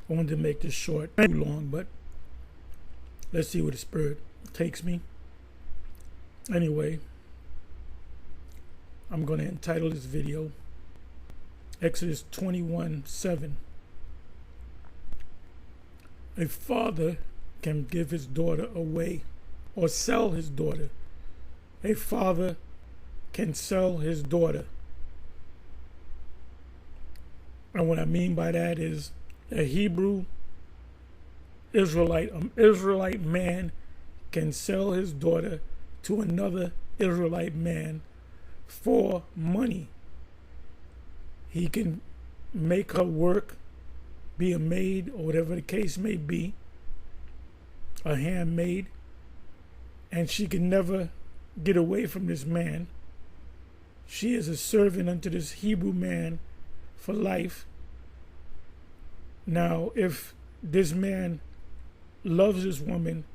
I wanted to make this short, not too long, but let's see where the Spirit takes me. Anyway, I'm going to entitle this video Exodus 21:7. A father can give his daughter away or sell his daughter. A father can sell his daughter. And what I mean by that is a Hebrew Israelite, an Israelite man can sell his daughter to another Israelite man for money. He can make her work, be a maid or whatever the case may be, a handmaid, and she can never get away from this man. She is a servant unto this Hebrew man for life. Now, if this man loves this woman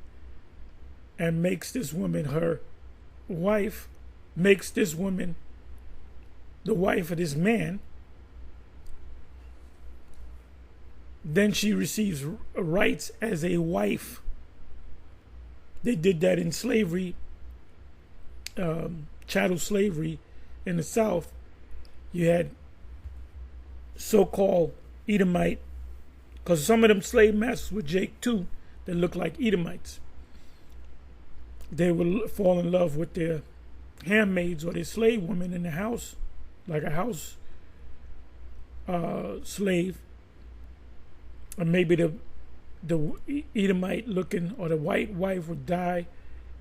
and makes this woman her wife, makes this woman the wife of this man, then she receives rights as a wife. They did that in slavery, chattel slavery in the South. You had so-called Edomite, because some of them slave masters were Jake too, that looked like Edomites. They would fall in love with their handmaids or their slave women in the house, like a house slave. Or maybe the Edomite looking or the white wife would die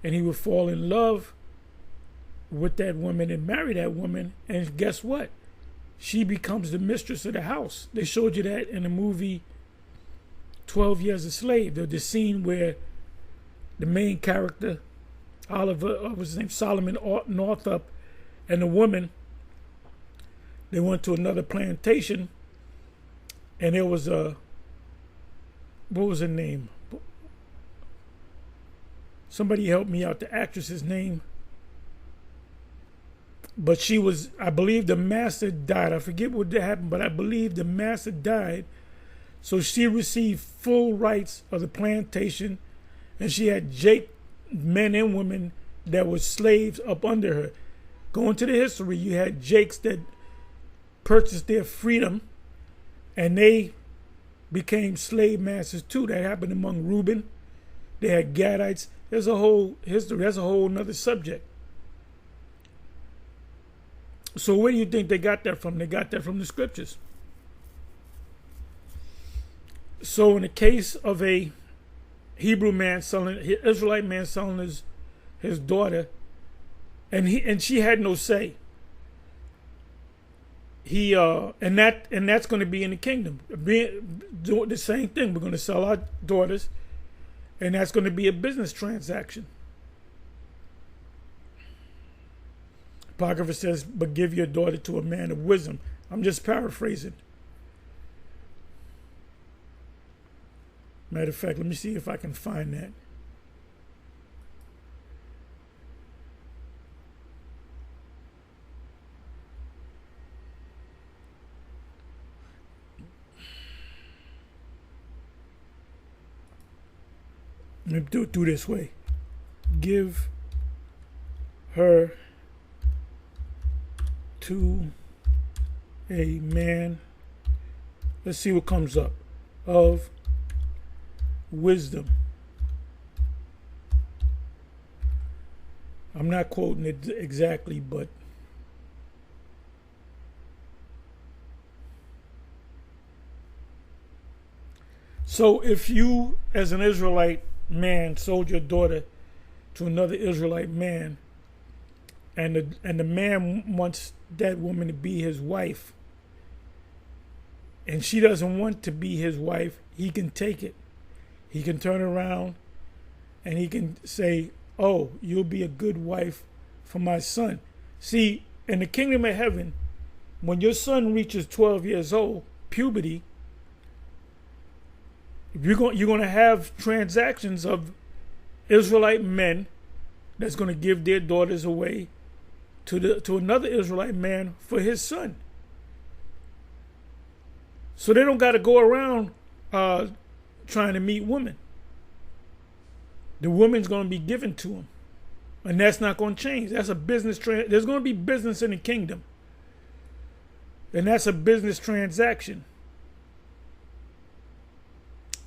and he would fall in love with that woman and marry that woman. And guess what? She becomes the mistress of the house. They showed you that in the movie 12 Years a Slave. There's the scene where the main character, Oliver, what was his name, Solomon Northup, and the woman, they went to another plantation, and there was a, what was her name? Somebody help me out, the actress's name. But she was, I believe the master died. I forget what happened, but I believe the master died. So she received full rights of the plantation, and she had Jake, men and women that were slaves up under her. Going to the history, you had Jakes that purchased their freedom, and they became slave masters too. That happened among Reuben. They had Gadites. There's a whole history. That's a whole nother subject. So where do you think they got that from? They got that from the scriptures. So in the case of a Hebrew man selling, Israelite man selling his daughter, and she had no say. And that's going to be in the kingdom. Doing the same thing. We're going to sell our daughters, and that's going to be a business transaction. Apocrypha says, but give your daughter to a man of wisdom. I'm just paraphrasing. Matter of fact, let me see if I can find that. Let me do it this way. Give her to a man, let's see what comes up, of wisdom. I'm not quoting it exactly, but so if you, as an Israelite man, sold your daughter to another Israelite man, and the man wants that woman to be his wife, and she doesn't want to be his wife, he can take it. He can turn around and he can say, oh, you'll be a good wife for my son. See, in the kingdom of heaven, when your son reaches 12 years old, puberty, you're going to have transactions of Israelite men that's going to give their daughters away to another Israelite man for his son. So they don't got to go around trying to meet women. The woman's going to be given to him. And that's not going to change. That's a business. There's going to be business in the kingdom. And that's a business transaction.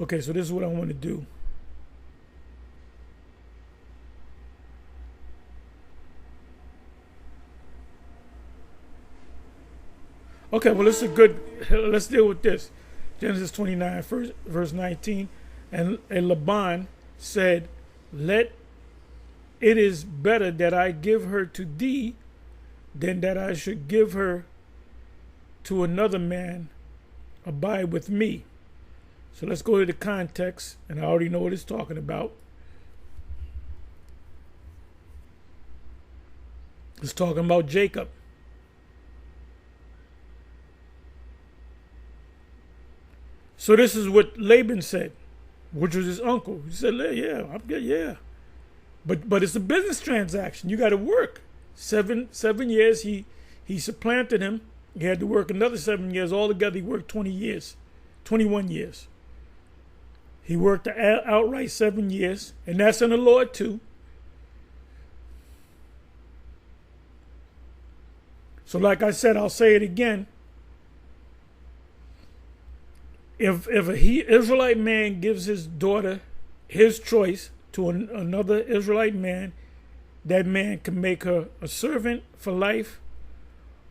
Okay, so this is what I want to do. Okay, well, this is a good. Let's deal with this. Genesis 29, verse 19. And Laban said, it is better that I give her to thee than that I should give her to another man. Abide with me. So let's go to the context, and I already know what it's talking about. It's talking about Jacob. So this is what Laban said, which was his uncle. He said, yeah, I'm good, yeah. But it's a business transaction. You got to work. 7 years he supplanted him. He had to work another 7 years. Altogether, he worked 21 years. He worked outright 7 years, and that's in the Lord too. So like I said, I'll say it again. If an Israelite man gives his daughter his choice to another Israelite man, that man can make her a servant for life,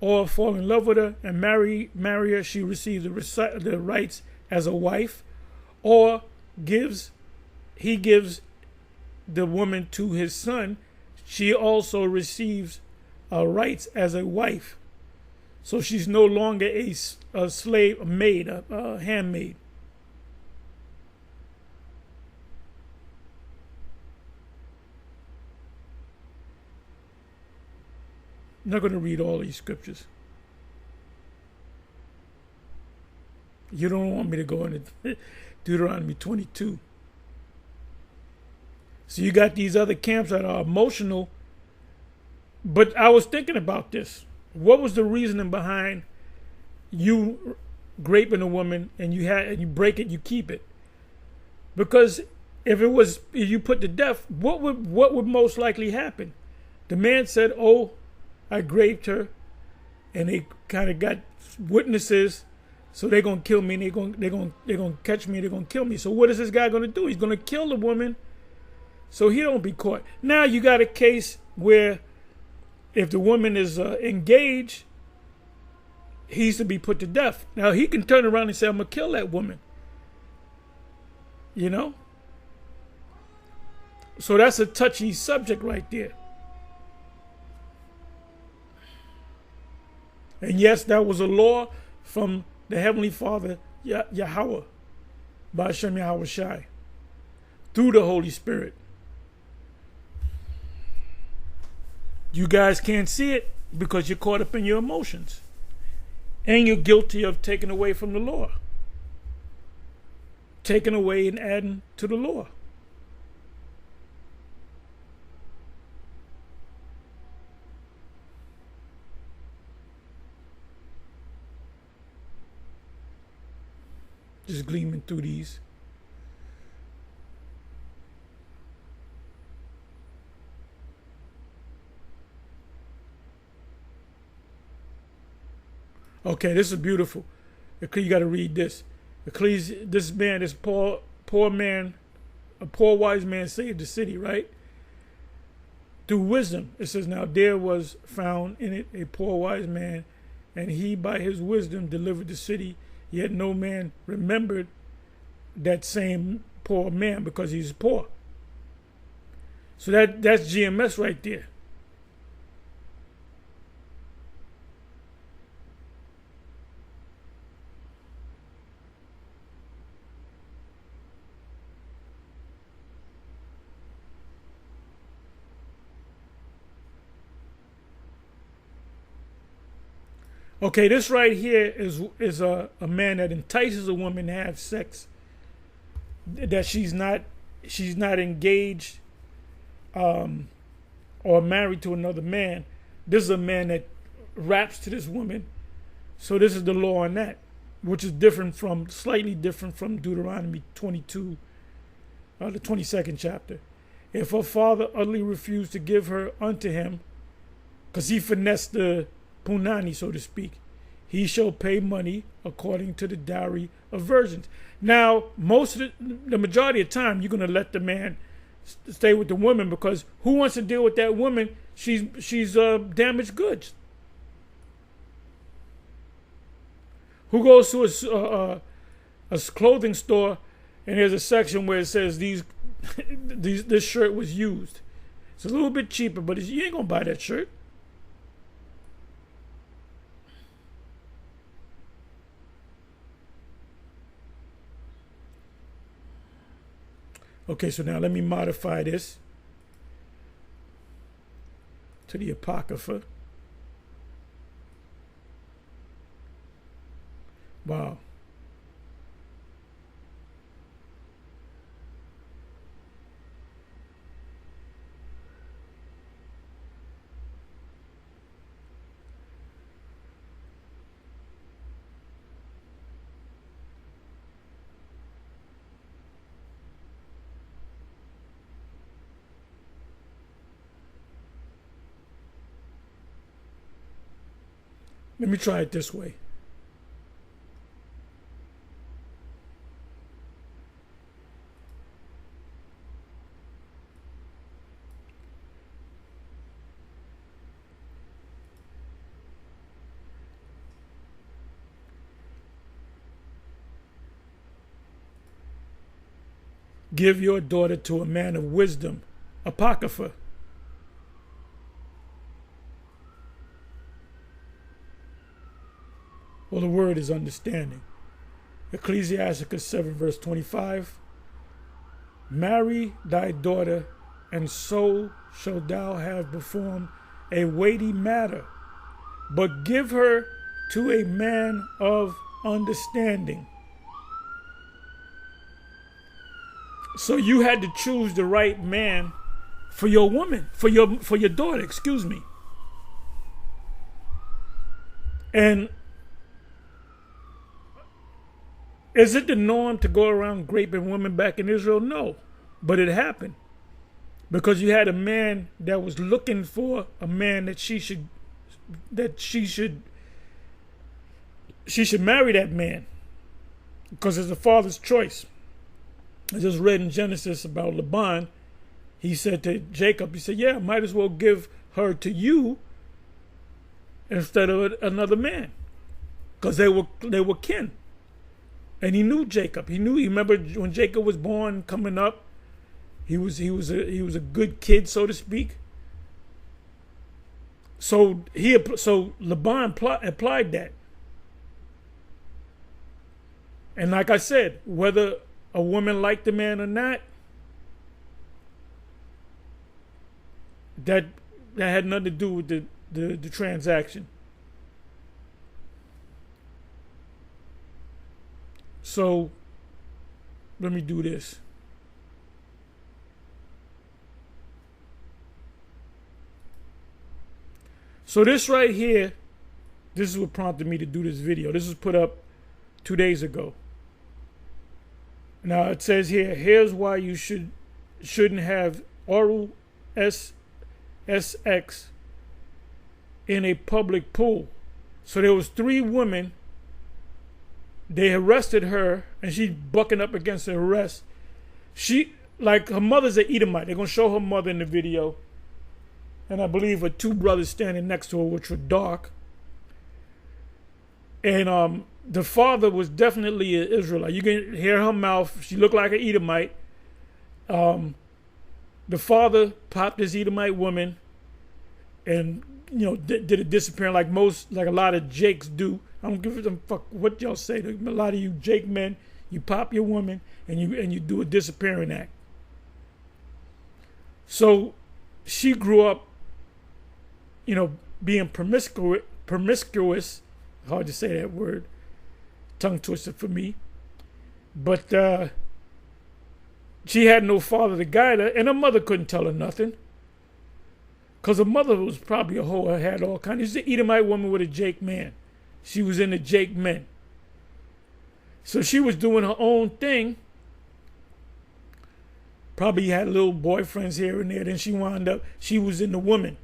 or fall in love with her and marry her. She receives the rights as a wife, or he gives the woman to his son. She also receives rights as a wife. So she's no longer a slave, a maid, a handmaid. I'm not going to read all these scriptures. You don't want me to go into Deuteronomy 22. So you got these other camps that are emotional. But I was thinking about this. What was the reasoning behind you raping a woman and you break it, you keep it? Because if you put to death, what would most likely happen? The man said, "Oh, I raped her," and they kind of got witnesses, so they're gonna kill me. And they're gonna catch me. They're gonna kill me. So what is this guy gonna do? He's gonna kill the woman, so he don't be caught. Now you got a case where, if the woman is engaged, he's to be put to death. Now he can turn around and say, "I'm gonna kill that woman." You know. So that's a touchy subject right there. And yes, that was a law from the Heavenly Father, Yahweh, Ba'ashem Yahweh Shai, through the Holy Spirit. You guys can't see it because you're caught up in your emotions. And you're guilty of taking away from the law. Taking away and adding to the law. Just gleaming through these. Okay, this is beautiful. You got to read this. This poor man, a poor wise man saved the city, right? Through wisdom. It says, now there was found in it a poor wise man, and he by his wisdom delivered the city. Yet no man remembered that same poor man because he's poor. So that's GMS right there. Okay, this right here is a man that entices a woman to have sex, that she's not engaged or married to another man. This is a man that raps to this woman. So this is the law on that. which is slightly different from Deuteronomy 22, the 22nd chapter. If her father utterly refused to give her unto him, because he finessed the punani, so to speak, he shall pay money according to the dowry of virgins. Now, the majority of the time, you're going to let the man stay with the woman, because who wants to deal with that woman? She's damaged goods. Who goes to a clothing store and there's a section where it says this shirt was used? It's a little bit cheaper, but you ain't gonna buy that shirt. Okay, so now let me modify this to the Apocrypha. Wow. Let me try it this way. Give your daughter to a man of wisdom. Apocrypha. Well, the word is understanding. Ecclesiasticus 7 verse 25. Marry thy daughter, and so shalt thou have performed a weighty matter. But give her to a man of understanding. So you had to choose the right man for your woman, for your daughter, excuse me. And is it the norm to go around raping women back in Israel? No. But it happened. Because you had a man that was looking for a man that she should marry that man. Because it's the father's choice. I just read in Genesis about Laban. He said to Jacob, he said, yeah, I might as well give her to you instead of another man. Because they were kin. And he knew Jacob. He remember when Jacob was born, coming up, he was a good kid, so to speak. So Laban applied that. And like I said, whether a woman liked the man or not, that had nothing to do with the transaction. So let me do this. So this right here, this is what prompted me to do this video. This was put up 2 days ago. Now it says here, here's why you shouldn't have oral sex in a public pool. So there was 3 women. They arrested her, and she's bucking up against the arrest. Her mother's an Edomite. They're gonna show her mother in the video, and I believe her 2 brothers standing next to her, which were dark. And the father was definitely an Israelite. You can hear her mouth. She looked like an Edomite. The father popped this Edomite woman, and did a disappearing like a lot of Jakes do. I don't give a fuck what y'all say. A lot of you Jake men, you pop your woman and you do a disappearing act. So she grew up, being promiscuous. Hard to say that word. Tongue twister for me. But she had no father to guide her, and her mother couldn't tell her nothing. Because her mother was probably a hoe, had all kinds. She's an Edomite woman with a Jake man. She was in the Jake men. So she was doing her own thing. Probably had little boyfriends here and there. Then she wound up, she was in the woman.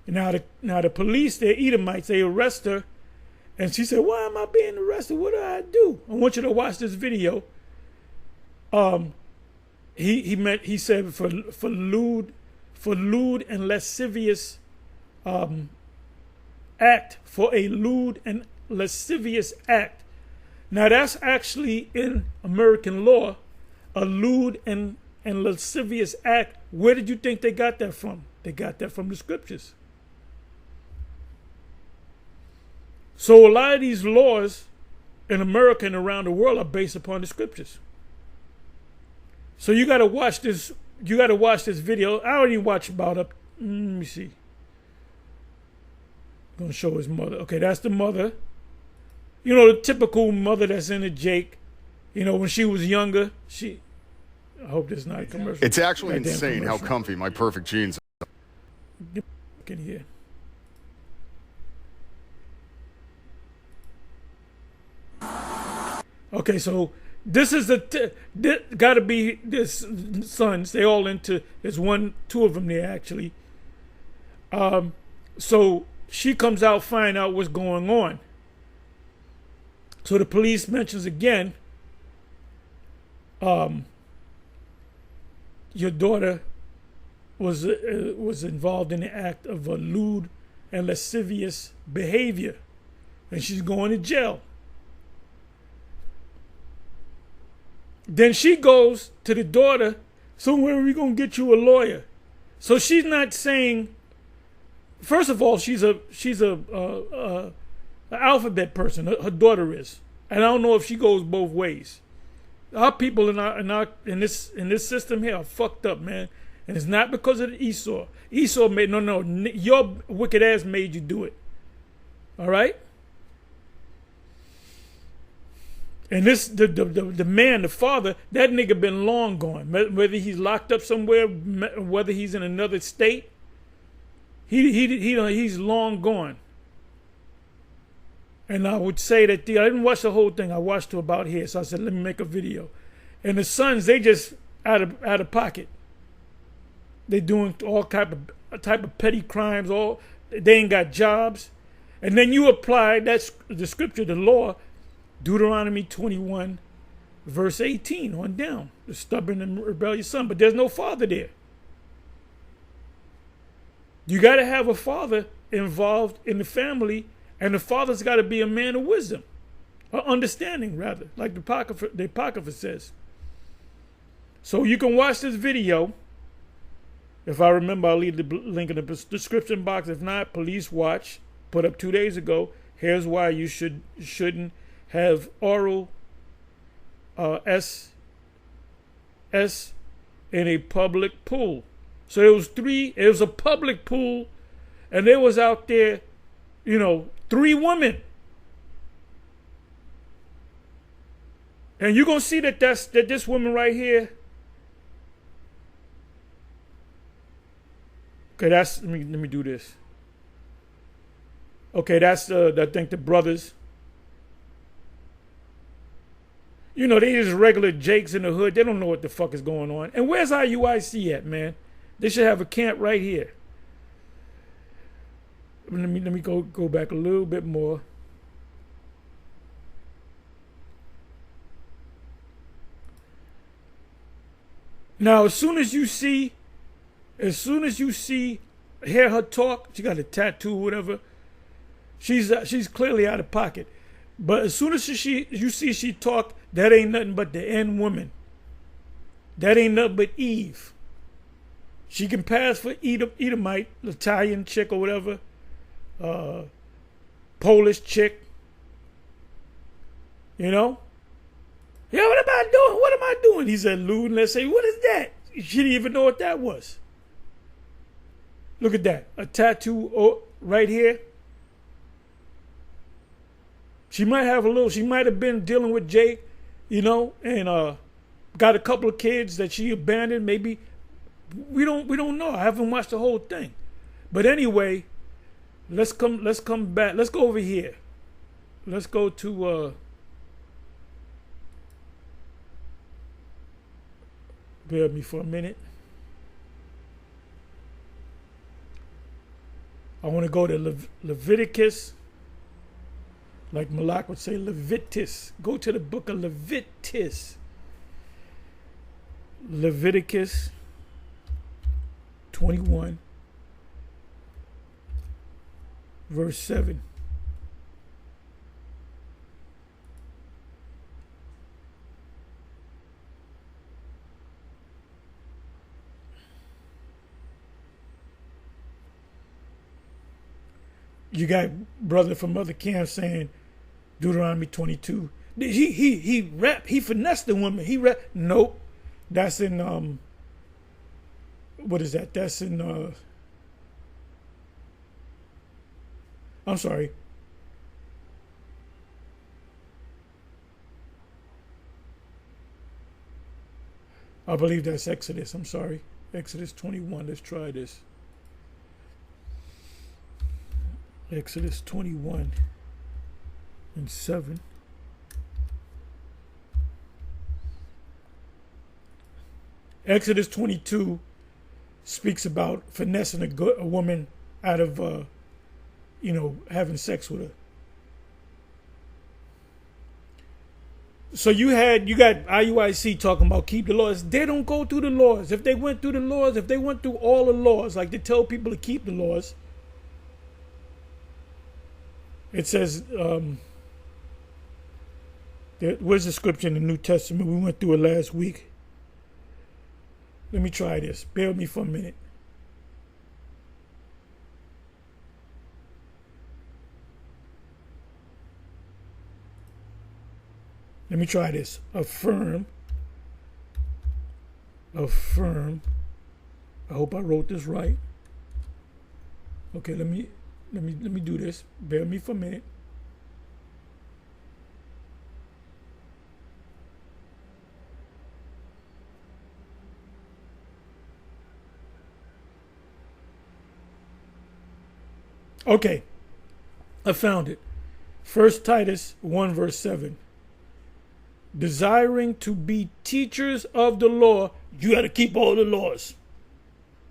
And now the police, they're Edomites, they arrest her. And she said, why am I being arrested? What did I do? I want you to watch this video. He said for lewd and lascivious act, for a lewd and lascivious act. Now that's actually in American law, a lewd and lascivious act. Where did you think they got that from? They got that from the scriptures. So a lot of these laws in America and around the world are based upon the scriptures. So you got to watch this. You got to watch this video. I already watched about up. Let me see. I'm gonna show his mother. Okay, that's the mother. You know, the typical mother that's in a Jake. You know, when she was younger, she. I hope this is not a commercial. It's actually insane how comfy my perfect jeans are. In here. Okay, so this is got to be this sons. They all into. There's two of them there actually. So she comes out, find out what's going on. So the police mentions again. Your daughter was involved in the act of a lewd and lascivious behavior, and she's going to jail. Then she goes to the daughter, so when are we going to get you a lawyer? So she's not saying, first of all, she's a alphabet person, her daughter is. And I don't know if she goes both ways. Our people in this system here are fucked up, man. And it's not because of Esau. Esau made, no, your wicked ass made you do it. All right? And this, the man, the father, that nigga been long gone. Whether he's locked up somewhere, whether he's in another state, he's long gone. And I would say that I didn't watch the whole thing. I watched to about here, so I said, let me make a video. And the sons, they just out of pocket. They doing all type of petty crimes. They ain't got jobs. And then you apply that's the scripture, the law. Deuteronomy 21, verse 18 on down. The stubborn and rebellious son. But there's no father there. You got to have a father involved in the family, and the father's got to be a man of wisdom, or understanding, rather, like the Apocrypha says. So you can watch this video. If I remember, I'll leave the link in the description box. If not, Police Watch, put up 2 days ago. Here's why you shouldn't have oral S in a public pool. So it was a public pool, and there was out there, 3 women. And you're gonna see that this woman right here. Okay, let me do this. Okay, that's I think the brothers. They just regular Jakes in the hood. They don't know what the fuck is going on. And where's IUIC at, man? They should have a camp right here. Let me go back a little bit more. Now, as soon as you see, hear her talk, she got a tattoo, whatever. She's clearly out of pocket. But as soon as you see she talk, that ain't nothing but the N woman. That ain't nothing but Eve. She can pass for Edomite, Italian chick or whatever, Polish chick. Yeah, what am I doing? What am I doing? He said, lewd. Let's say, what is that? She didn't even know what that was. Look at that. A tattoo right here. She might have been dealing with Jake, and got a couple of kids that she abandoned. Maybe we don't know. I haven't watched the whole thing. But anyway, let's come back. Let's go over here. Let's go to Bear with me for a minute. I want to go to Leviticus. Like Malak would say, Leviticus. Go to the book of Leviticus. Leviticus 21, verse 7. You got brother from other camps saying Deuteronomy 22. He finessed the woman. Nope. That's in what is that? That's in I'm sorry. I believe that's Exodus. I'm sorry. Exodus 21. Let's try this. Exodus 21 and 7. Exodus 22 speaks about finessing a woman out of, having sex with her. So you got IUIC talking about keep the laws. They don't go through the laws. If they went through the laws, if they went through all the laws, like they tell people to keep the laws, it says, where's the scripture in the New Testament? We went through it last week. Let me try this. Bear with me for a minute. Let me try this. Affirm. I hope I wrote this right. Okay, let me do this. Bear with me for a minute. Okay, I found it. 1 Titus 1 verse 7. Desiring to be teachers of the law, you got to keep all the laws.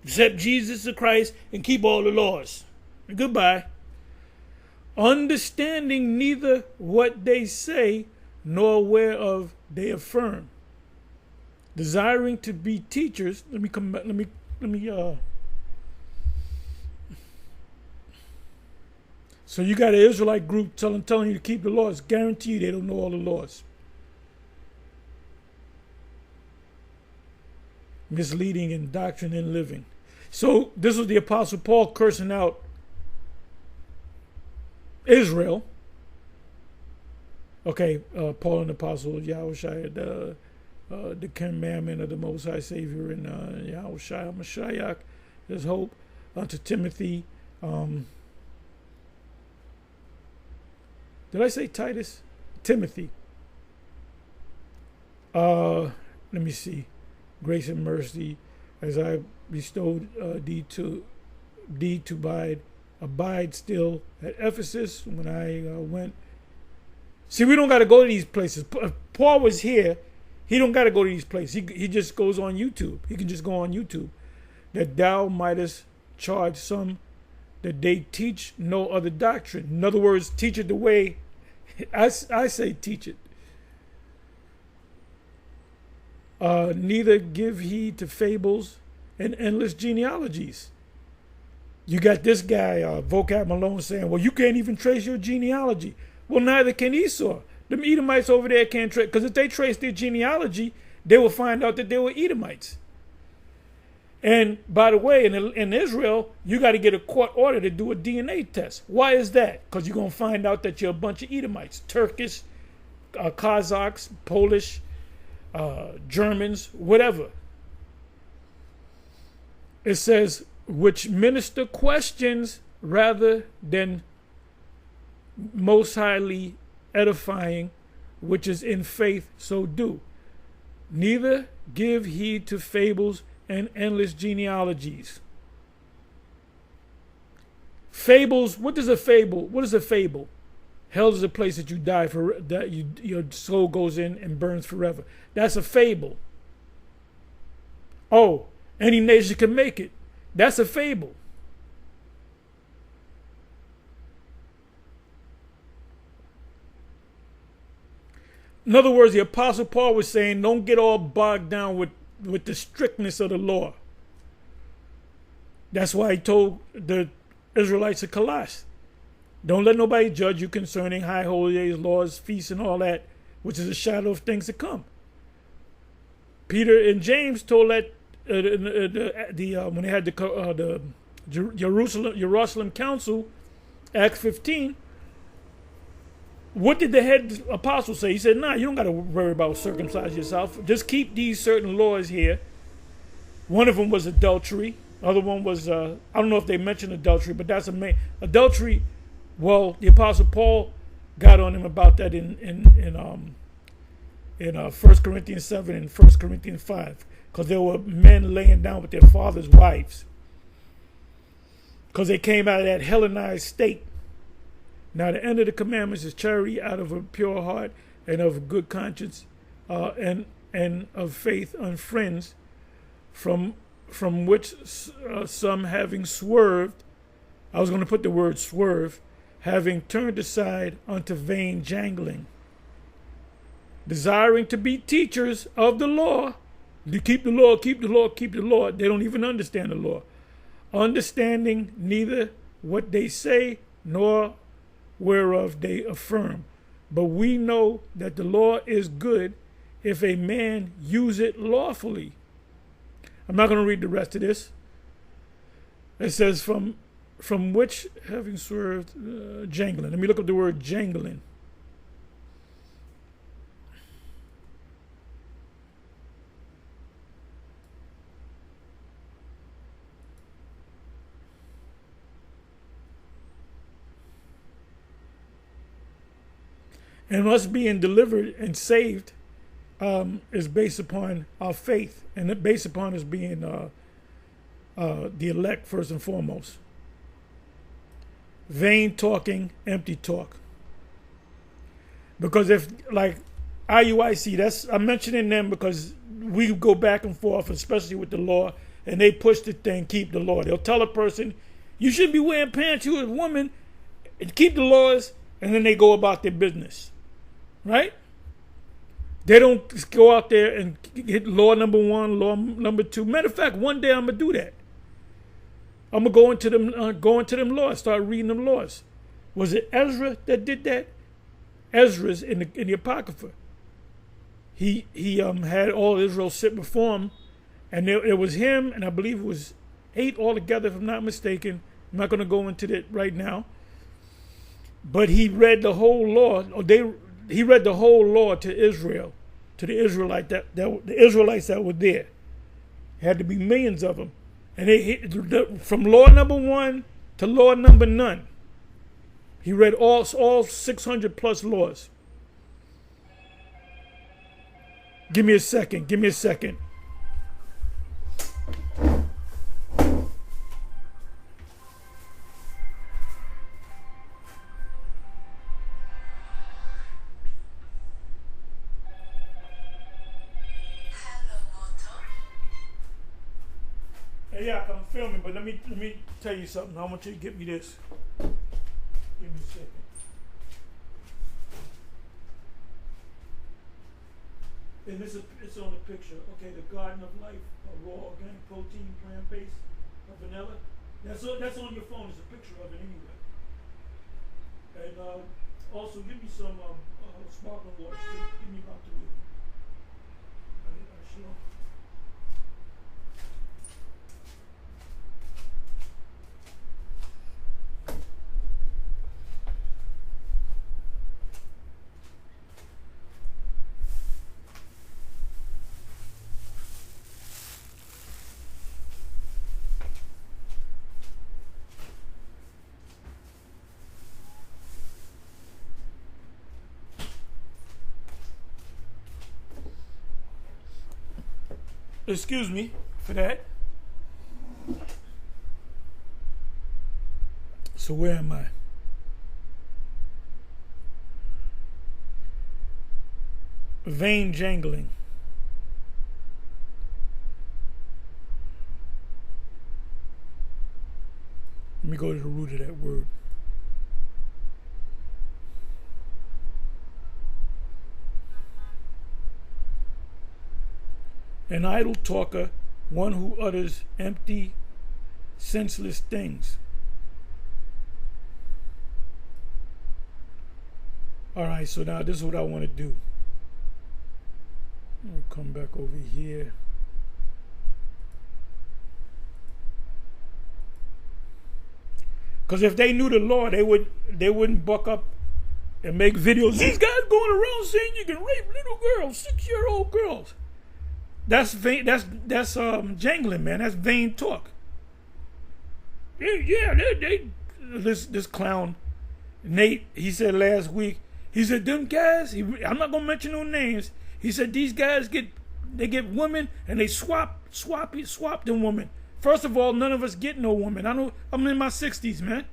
Accept Jesus the Christ and keep all the laws. Goodbye. Understanding neither what they say nor whereof they affirm. Desiring to be teachers. Let me come back. Let me So you got an Israelite group telling you to keep the laws. Guarantee you they don't know all the laws. Misleading in doctrine and living. So this was the Apostle Paul cursing out Israel. Okay, Paul and the Apostle Yahushua, the commandment of the Most High Savior and Yahushua Mashiach, his hope unto Timothy. Did I say Titus? Timothy. Let me see. Grace and mercy, as I bestowed thee to abide still at Ephesus when I went. See, we don't got to go to these places. If Paul was here, he don't got to go to these places. He just goes on YouTube. He can just go on YouTube. That thou mightest charge some that they teach no other doctrine. In other words, teach it the way I say teach it. Neither give heed to fables and endless genealogies. You got this guy, Vocab Malone, saying, well, you can't even trace your genealogy. Well, neither can Esau. Them Edomites over there can't trace, because if they trace their genealogy, they will find out that they were Edomites. And by the way, in Israel, you got to get a court order to do a DNA test. Why is that? Because you're going to find out that you're a bunch of Edomites, Turkish, Kazakhs, Polish, Germans, whatever. It says, which minister questions rather than most highly edifying, which is in faith, so do. Neither give heed to fables and endless genealogies. Fables, what is a fable? What is a fable? Hell is a place that you die for, that your soul goes in and burns forever. That's a fable. Oh, any nation can make it. That's a fable. In other words, the Apostle Paul was saying, don't get all bogged down with the strictness of the law. That's why he told the Israelites of Colossus, don't let nobody judge you concerning high holy days, laws, feasts, and all that, which is a shadow of things to come. Peter and James told that when they had the Jerusalem Council, Acts 15. What did the head apostle say? He said, nah, you don't got to worry about circumcising yourself. Just keep these certain laws here. One of them was adultery. Other one was, I don't know if they mentioned adultery, but that's a main. Adultery, well, the Apostle Paul got on him about that in 1 Corinthians 7 and 1 Corinthians 5. Because there were men laying down with their father's wives. Because they came out of that Hellenized state. Now, the end of the commandments is charity out of a pure heart and of a good conscience and of faith on friends, from which some having swerved, I was going to put the word swerve, having turned aside unto vain jangling, desiring to be teachers of the law. To keep the law, keep the law, keep the law. They don't even understand the law. Understanding neither what they say nor whereof they affirm. But we know that the law is good if a man use it lawfully. I'm not going to read the rest of this. It says from which having swerved, jangling. Let me look up the word jangling. And us being delivered and saved is based upon our faith, and it based upon us being the elect first and foremost. Vain talking, empty talk. Because if, like IUIC, I'm mentioning them because we go back and forth, especially with the law, and they push the thing, keep the law. They'll tell a person, you shouldn't be wearing pants, you're a woman, and keep the laws, and then they go about their business. Right? They don't go out there and hit law number 1, law number 2. Matter of fact, one day I'm gonna do that. I'm gonna go into them laws, start reading them laws. Was it Ezra that did that? Ezra's in the Apocrypha. He had all Israel sit before him, and it was him, and I believe it was 8 altogether, if I'm not mistaken. I'm not gonna go into that right now. But he read the whole law, he read the whole law to Israel, to the Israelites that were there. Had to be millions of them, and from law number 1 to law number none. He read all 600 plus laws. Give me a second. Yeah, I'm filming, but let me tell you something. I want you to get me this. Give me a second. And it's on the picture. Okay, the Garden of Life, raw organic protein, plant-based, vanilla. That's on your phone. It's a picture of it anyway. And also give me some sparkling water. Give me about 3. Sure. Excuse me for that. So where am I? Vain jangling. Let me go to the root of that word. An idle talker, one who utters empty, senseless things. All right, so now this is what I want to do. Let me come back over here. Because if they knew the law, they wouldn't buck up and make videos. These guys going around saying you can rape little girls, 6-year-old girls. That's vain. That's jangling, man. That's vain talk. Yeah. This clown, Nate. He said last week. He said them guys. I'm not gonna mention no names. He said these guys get women and they swap them women. First of all, none of us get no woman. I'm in my 60s, man.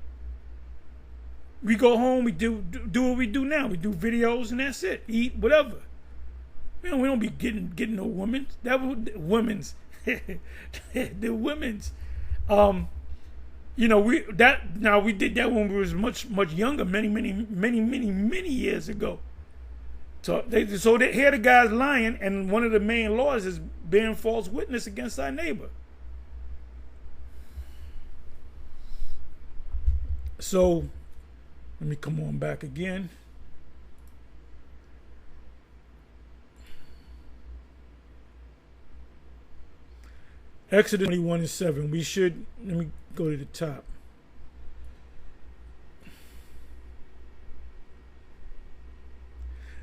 We go home. We do what we do now. We do videos and that's it. Eat whatever. Man, we don't be getting no women. That was women's. The women's. We did that when we was much younger, many years ago. So here the guy's lying, and one of the main laws is bearing false witness against our neighbor. So let me come on back again. Exodus 21:7. Let me go to the top.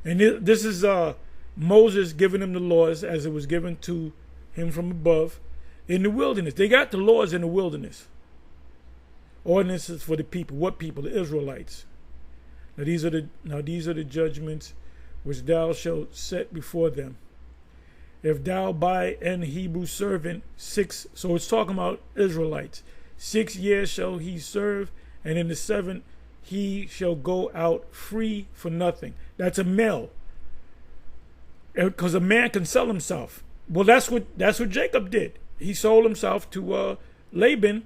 And this is Moses giving them the laws as it was given to him from above in the wilderness. They got the laws in the wilderness. Ordinances for the people. What people? The Israelites. Now these are the judgments which thou shalt set before them. If thou buy an Hebrew servant 6, so it's talking about Israelites. 6 years shall he serve, and in the 7th he shall go out free for nothing. That's a male, because a man can sell himself. Well, that's what Jacob did. He sold himself to Laban,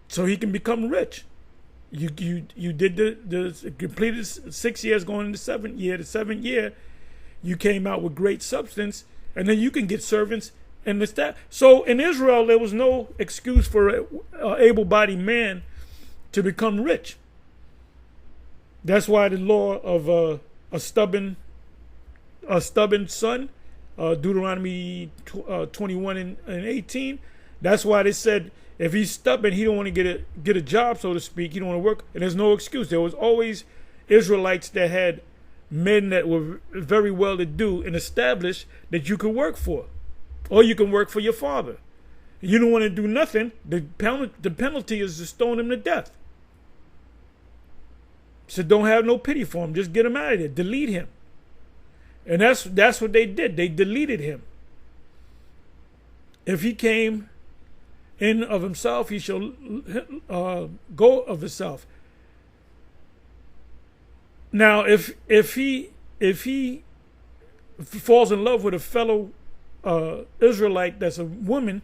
so he can become rich. You did the completed 6 years, going into the 7th year. The 7th year, you came out with great substance. And then you can get servants and the staff. So in Israel, there was no excuse for an able-bodied man to become rich. That's why the law of a stubborn son, Deuteronomy 21 and 18. That's why they said if he's stubborn, he don't want to get a job, so to speak. He don't want to work, and there's no excuse. There was always Israelites that had men that were very well to do and established that you could work for, or you can work for your father. You don't want to do nothing. The penalty is to stone him to death. So don't have no pity for him. Just get him out of there. Delete him. And that's what they did. They deleted him. If he came in of himself, he shall go of himself. Now, if he falls in love with a fellow Israelite that's a woman,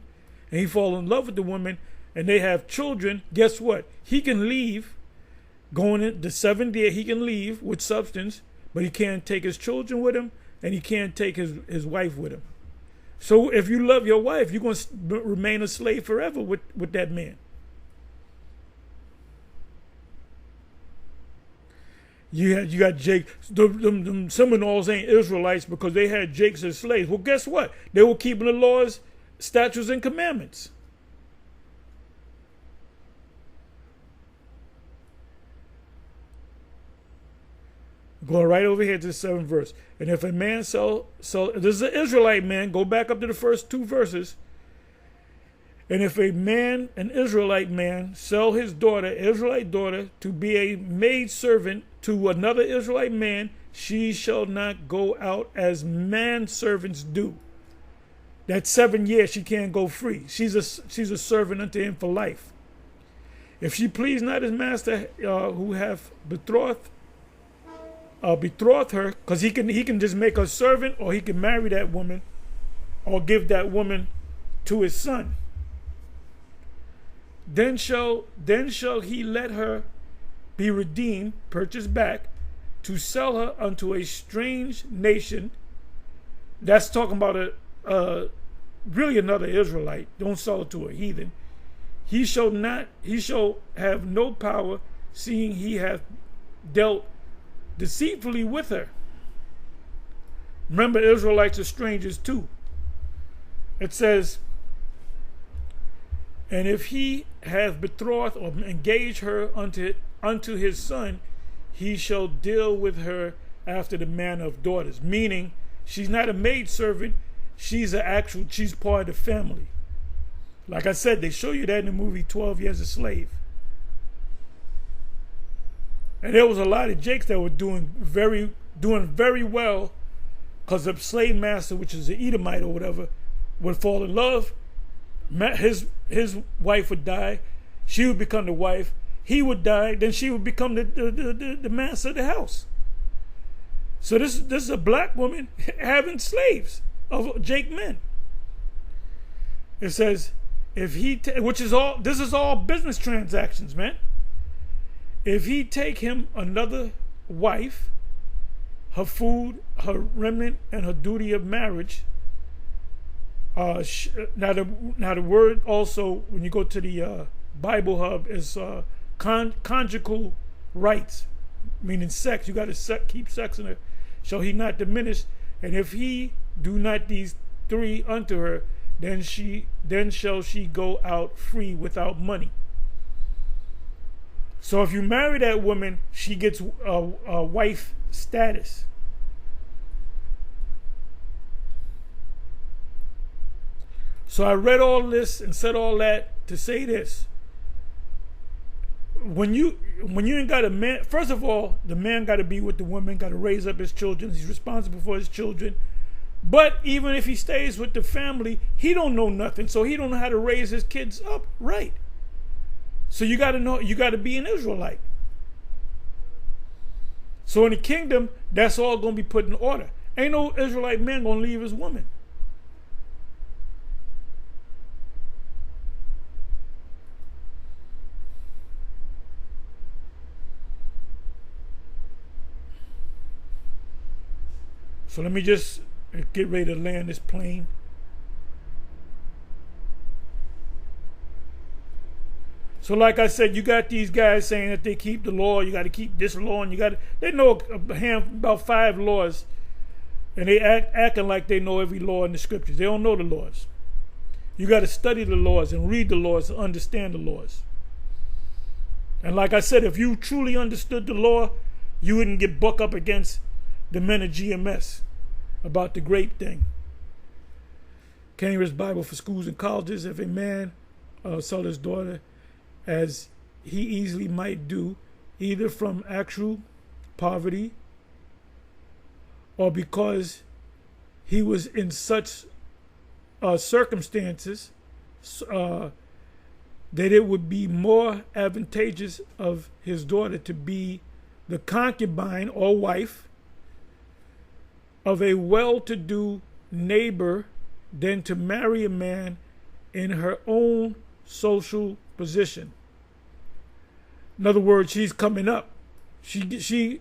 and he falls in love with the woman, and they have children, guess what? He can leave. Going in the 7th year, he can leave with substance, but he can't take his children with him, and he can't take his wife with him. So if you love your wife, you're going to remain a slave forever with that man. You got Jake. Them Seminoles ain't Israelites because they had Jakes as slaves. Well, guess what? They were keeping the laws, statutes, and commandments. Going right over here to the 7th verse. And if a man sell, this is an Israelite man. Go back up to the first 2 verses. And if an Israelite man, sell his daughter, Israelite daughter, to be a maid servant to another Israelite man, she shall not go out as manservants do. That 7 years she can't go free. She's a servant unto him for life. If she please not his master, who hath betrothed her, because he can just make her servant, or he can marry that woman, or give that woman to his son. Then shall he let her be redeemed, purchased back, to sell her unto a strange nation. That's talking about really another Israelite. Don't sell it to a heathen. He shall have no power, seeing he hath dealt deceitfully with her. Remember, Israelites are strangers too. It says, and if he have betrothed or engaged her unto his son, he shall deal with her after the manner of daughters. Meaning, she's not a maidservant, she's part of the family. Like I said, they show you that in the movie 12 Years a Slave. And there was a lot of Jakes that were doing very well, because the slave master, which is an Edomite or whatever, would fall in love. His wife would die. She would become the wife. He would die. Then she would become the master of the house. So this is a black woman having slaves of Jake men. It says, this is all business transactions, man. If he take him another wife, her food, her remnant, and her duty of marriage. Now the word also, when you go to the Bible Hub, is conjugal rights, meaning sex. You got to keep sex in her. Shall he not diminish? And if he do not these three unto her, then shall she go out free without money. So if you marry that woman, she gets a wife status. So I read all this and said all that to say this. When you ain't got a man, first of all, the man got to be with the woman, got to raise up his children. He's responsible for his children. But even if he stays with the family, he don't know nothing, so he don't know how to raise his kids up right. So you got to know, you got to be an Israelite. So in the kingdom, that's all going to be put in order. Ain't no Israelite man going to leave his woman. So let me just get ready to land this plane. So like I said, you got these guys saying that they keep the law, you got to keep this law, and they know about 5 laws, and they acting like they know every law in the scriptures. They don't know the laws. You got to study the laws and read the laws to understand the laws. And like I said, if you truly understood the law, you wouldn't get buck up against the men of GMS about the grape thing. Cambridge Bible for schools and colleges. If a man sell his daughter, as he easily might do, either from actual poverty or because he was in such circumstances that it would be more advantageous of his daughter to be the concubine or wife of a well-to-do neighbor than to marry a man in her own social position. In other words, she's coming up. She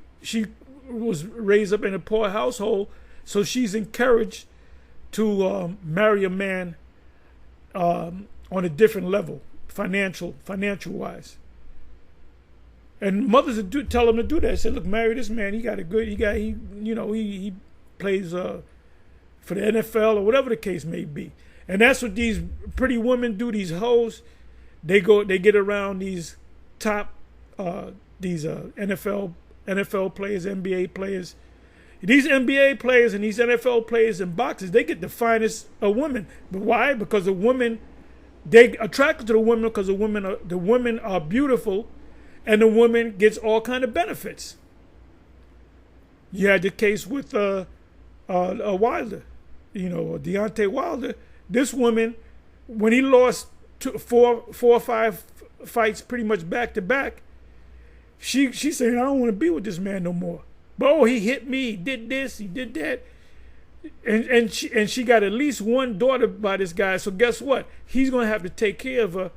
was raised up in a poor household, so she's encouraged to marry a man on a different level, financial wise. And mothers would tell them to do that. They say, "Look, marry this man. He plays for the NFL or whatever the case may be." And that's what these pretty women do. These hoes, they get around these top NFL players, NBA players. These NBA players and these NFL players and boxers, they get the finest of women. But why? Because the women, they attracted to the women because the women are beautiful, and the woman gets all kind of benefits. You had the case with Wilder, Deontay Wilder. This woman, when he lost 4 or 5 fights pretty much back to back, she said, "I don't want to be with this man no more." But he hit me, he did this, he did that. And she got at least one daughter by this guy. So guess what? He's gonna have to take care of her,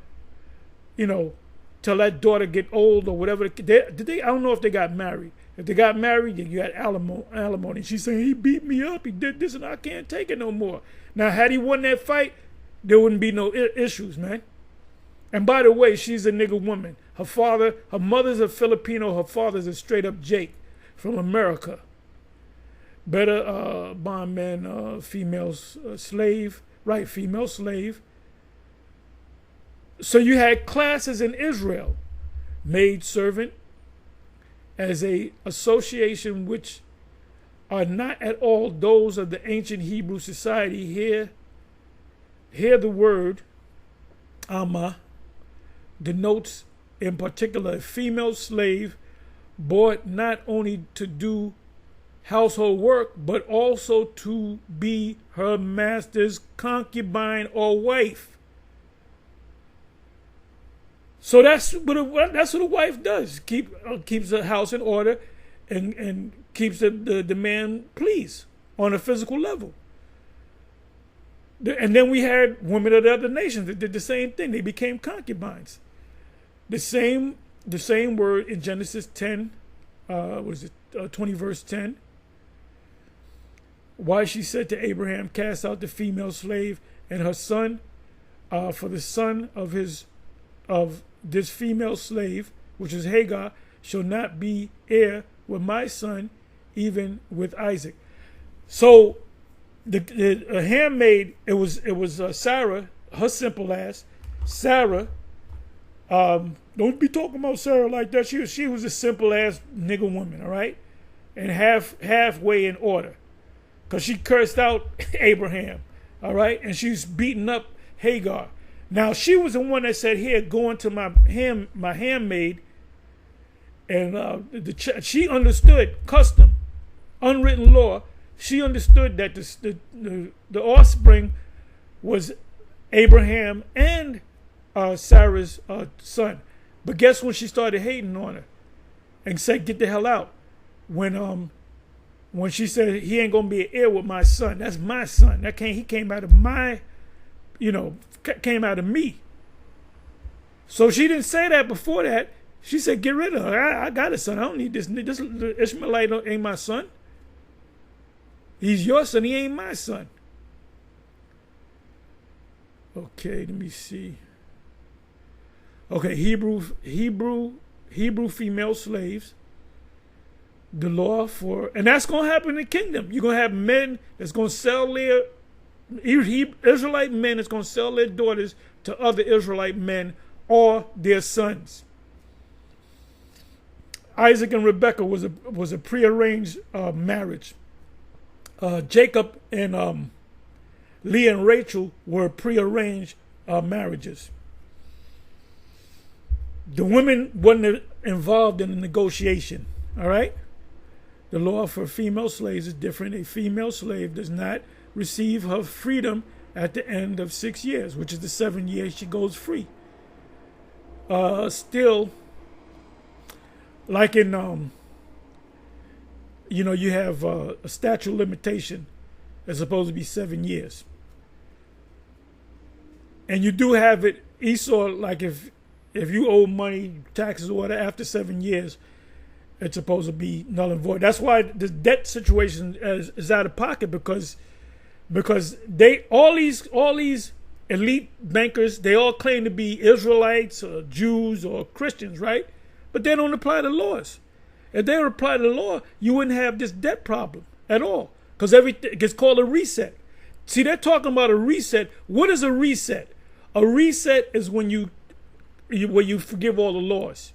till that daughter get old or whatever. I don't know if they got married. If they got married, then you had alimony. She's saying, he beat me up, he did this, and I can't take it no more. Now, had he won that fight, there wouldn't be no issues, man. And by the way, she's a nigga woman. Her mother's a Filipino, her father's a straight up Jake from America. Better bondman, female slave, right, female slave. So you had classes in Israel, maid servant, as a association which are not at all those of the ancient Hebrew society. Here the word Amma denotes in particular a female slave bought not only to do household work, but also to be her master's concubine or wife. So that's what a wife does. Keeps the house in order and keeps the man pleased on a physical level. And then we had women of the other nations that did the same thing. They became concubines. The same word in Genesis 10, 20 verse 10. Why she said to Abraham, cast out the female slave and her son, for the son of this female slave, which is Hagar, shall not be heir with my son, even with Isaac. So the handmaid, it was Sarah, her simple ass. Sarah, don't be talking about Sarah like that. She was a simple ass nigga woman, all right, and halfway in order, because she cursed out Abraham, all right, and she's beating up Hagar. Now, she was the one that said, here, go into my handmaid. And she understood custom, unwritten law. She understood that the offspring was Abraham and Sarah's son. But guess when she started hating on her and said, get the hell out. When she said, he ain't going to be an heir with my son. That's my son. He came out of my, came out of me. So she didn't say that before that. She said, get rid of her. I got a son. I don't need this. This Ishmaelite ain't my son. He's your son. He ain't my son. Okay, let me see. Okay, Hebrew female slaves. The law and that's going to happen in the kingdom. You're going to have men that's going to sell their Israelite men that's going to sell their daughters to other Israelite men or their sons. Isaac and Rebekah was a prearranged marriage. Jacob and Leah and Rachel were prearranged marriages. The women wasn't involved in the negotiation. All right. The law for female slaves is different. A female slave does not receive her freedom at the end of 6 years, which is the 7 years she goes free. Still, like in you have a statute of limitation that's supposed to be 7 years, and you do have it Esau, like if you owe money, taxes or whatever, after 7 years, it's supposed to be null and void. That's why the debt situation is out of pocket, because all these elite bankers, they all claim to be Israelites or Jews or Christians, right? But they don't apply the laws. If they would apply the law, you wouldn't have this debt problem at all, because everything gets called a reset. See, they're talking about a reset. What is a reset? A reset is when you forgive all the laws.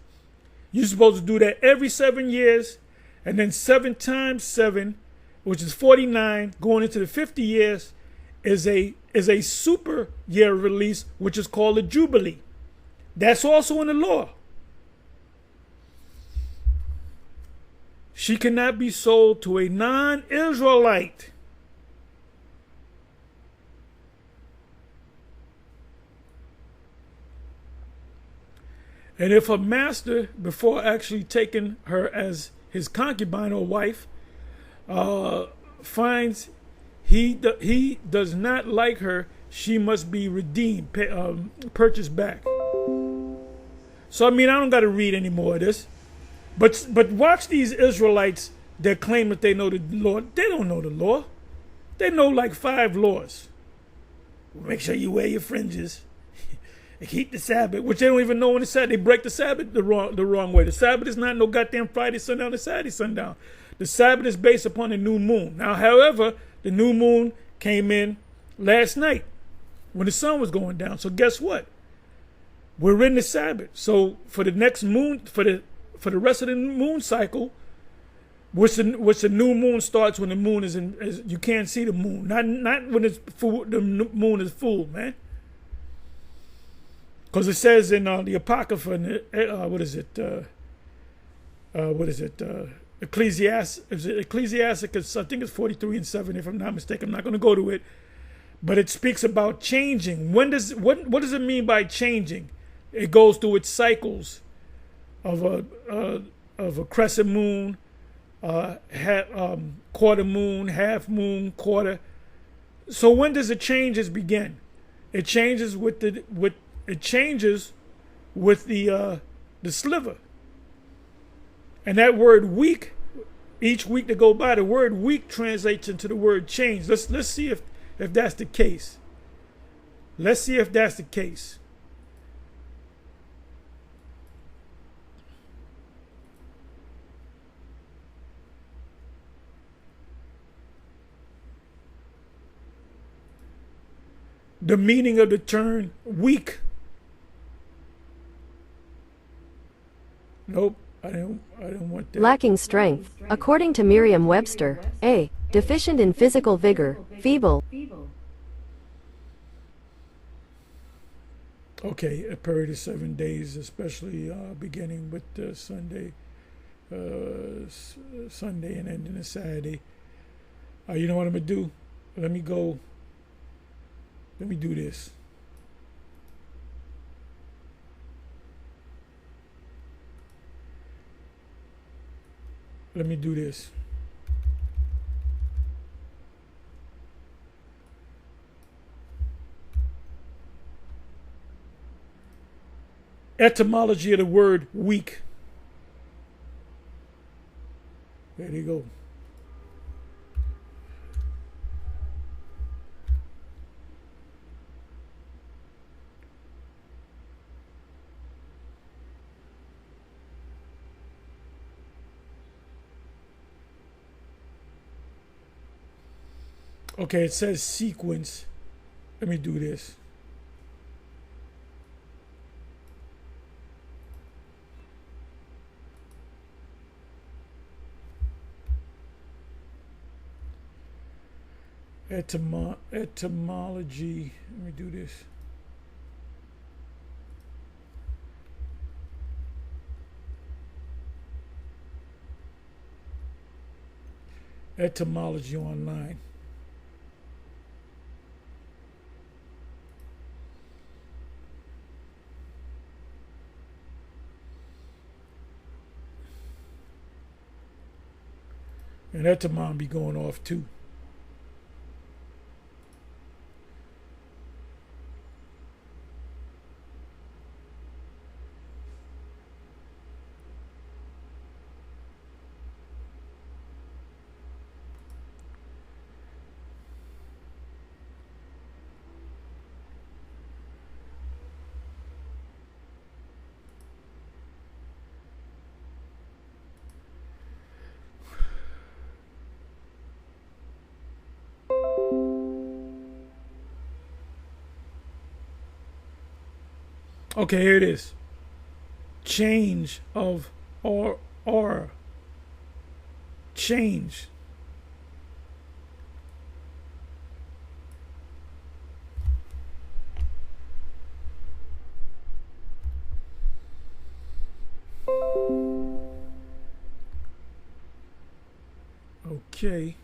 You're supposed to do that every 7 years, and then 7 times 7, which is 49, going into the 50 years, is a super year release, which is called a jubilee. That's also in the law. She cannot be sold to a non-Israelite. And if her master, before actually taking her as his concubine or wife, finds he does not like her, she must be redeemed, purchased back. So I mean, I don't got to read any more of this. But watch these Israelites that claim that they know the Lord. They don't know the law. They know like 5 laws. Make sure you wear your fringes. And keep the Sabbath, which they don't even know when it's Sabbath. They break the Sabbath the wrong way. The Sabbath is not no goddamn Friday sundown or Saturday sundown. The Sabbath is based upon the new moon. Now, however, the new moon came in last night when the sun was going down. So guess what? We're in the Sabbath. So for the next moon, for the rest of the moon cycle, which the new moon starts when the moon is in, you can't see the moon. Not when it's full, the moon is full, man. Because it says in the Apocrypha, Ecclesiasticus, I think it's 43:7, if I'm not mistaken. I'm not going to go to it. But it speaks about changing. What does it mean by changing? It goes through its cycles of a crescent moon, quarter moon, half moon, quarter. So when does the changes begin? It changes with the sliver. And that word week, each week that go by, the word week translates into the word change. Let's see if that's the case. Let's see if that's the case. The meaning of the term week. Nope, I don't want that. Lacking strength, according to Merriam-Webster. A. Deficient in physical vigor, feeble. Okay, a period of 7 days, especially beginning with Sunday and ending on Saturday. You know what I'm gonna do? Let me do this. Let me do this. Etymology of the word week. There you go. Okay, it says sequence. Let me do this. Etymology. Let me do this. Etymology online. And etymon be going off too. Okay, here it is. Change of or change. Okay.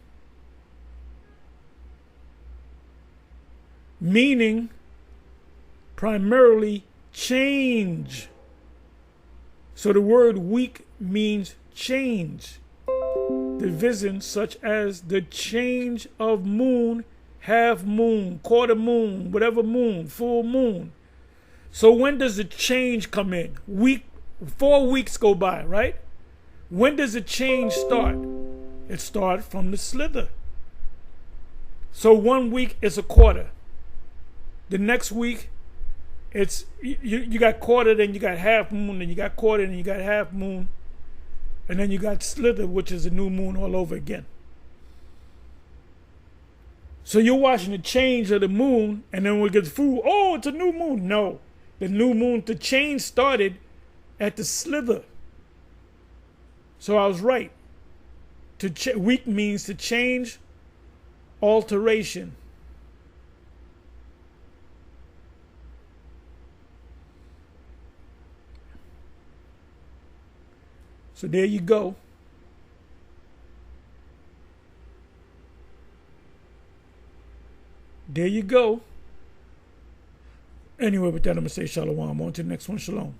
Meaning primarily change. So the word week means change. Division such as the change of moon, half moon, quarter moon, whatever moon, full moon. So when does the change come in? 4 weeks go by, right? When does the change start? It starts from the slither. So 1 week is a quarter. The next week, it's you got quarter, then you got half moon, then you got quarter, then you got half moon, and then you got slither, which is a new moon all over again. So you're watching the change of the moon, and then when it gets full, oh, it's a new moon. No, the new moon, the change started at the slither. So I was right. Week means to change, alteration. So there you go. There you go. Anyway, with that, I'm going to say shalom. On to the next one. Shalom.